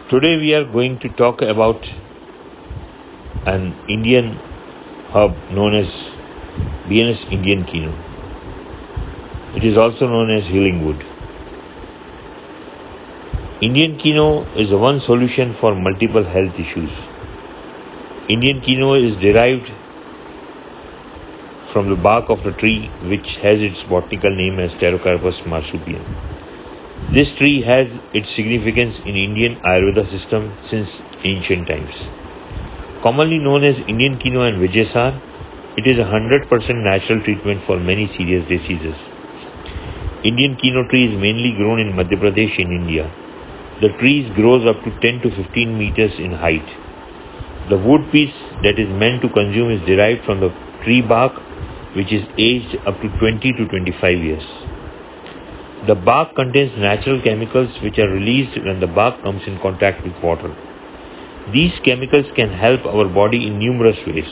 Today we are going to talk about an Indian herb known as BNS Indian Kino. It is also known as healing wood. Indian Kino is one solution for multiple health issues. Indian Kino is derived from the bark of the tree which has its botanical name as Pterocarpus marsupium. This tree has its significance in Indian Ayurveda system since ancient times. Commonly known as Indian Kino and Vijaysar, it is a 100% natural treatment for many serious diseases. Indian Kino tree is mainly grown in Madhya Pradesh in India. The tree grows up to 10 to 15 meters in height. The wood piece that is meant to consume is derived from the tree bark, which is aged up to 20 to 25 years. The bark contains natural chemicals which are released when the bark comes in contact with water. These chemicals can help our body in numerous ways.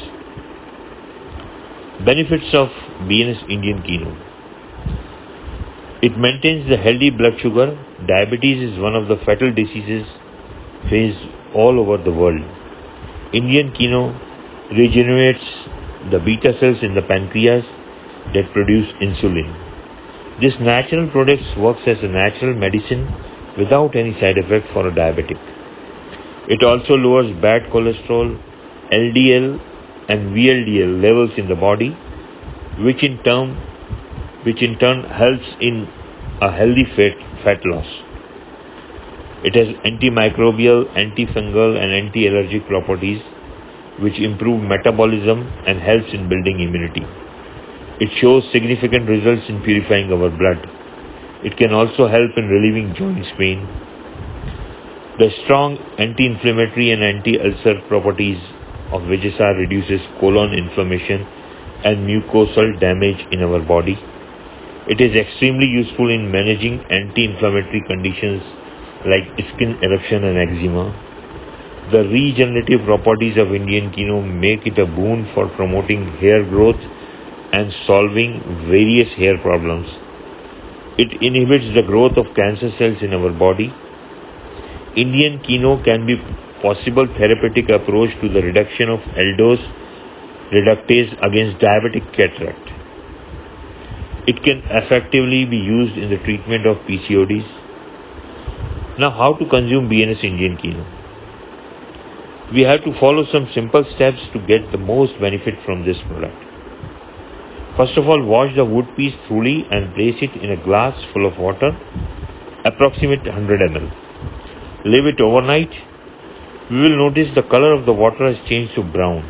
Benefits of BNS Indian Kino. It maintains the healthy blood sugar. Diabetes is one of the fatal diseases faced all over the world. Indian Kino regenerates the beta cells in the pancreas that produce insulin. This natural product works as a natural medicine without any side effect for a diabetic. It also lowers bad cholesterol, LDL and VLDL levels in the body, which in turn helps in a healthy fat loss. It has antimicrobial, antifungal and anti-allergic properties which improve metabolism and helps in building immunity. It shows significant results in purifying our blood. It can also help in relieving joint pain. The strong anti-inflammatory and anti-ulcer properties of Vijaysar reduces colon inflammation and mucosal damage in our body. It is extremely useful in managing anti-inflammatory conditions like skin eruption and eczema. The regenerative properties of Indian Kino make it a boon for promoting hair growth and solving various hair problems. It inhibits the growth of cancer cells in our body. Indian Kino can be possible therapeutic approach to the reduction of aldose reductase against diabetic cataract. It can effectively be used in the treatment of PCODs. Now, how to consume BNS Indian Kino? We have to follow some simple steps to get the most benefit from this product. First of all, wash the wood piece thoroughly and place it in a glass full of water, approximate 100 ml. Leave it overnight. We will notice the color of the water has changed to brown.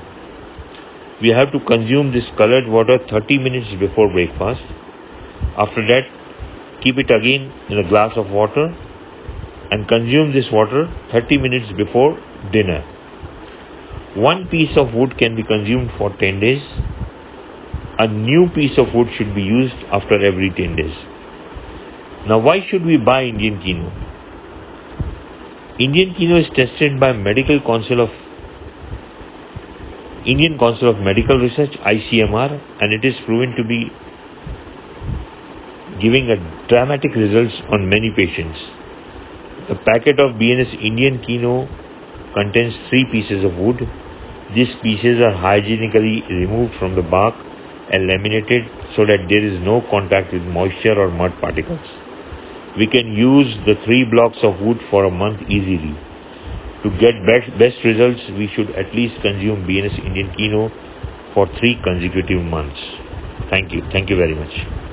We have to consume this colored water 30 minutes before breakfast. After that, keep it again in a glass of water and consume this water 30 minutes before dinner. One piece of wood can be consumed for 10 days. A new piece of wood should be used after every 10 days. Now, why should we buy Indian Kino? Indian Kino is tested by Indian Council of Medical Research, ICMR, and it is proven to be giving a dramatic results on many patients. The packet of BNS Indian Kino contains 3 pieces of wood. These pieces are hygienically removed from the bark and laminated so that there is no contact with moisture or mud particles. We can use the 3 blocks of wood for a month easily. To get best results, we should at least consume BNS Indian Kino for 3 consecutive months. Thank you. Thank you very much.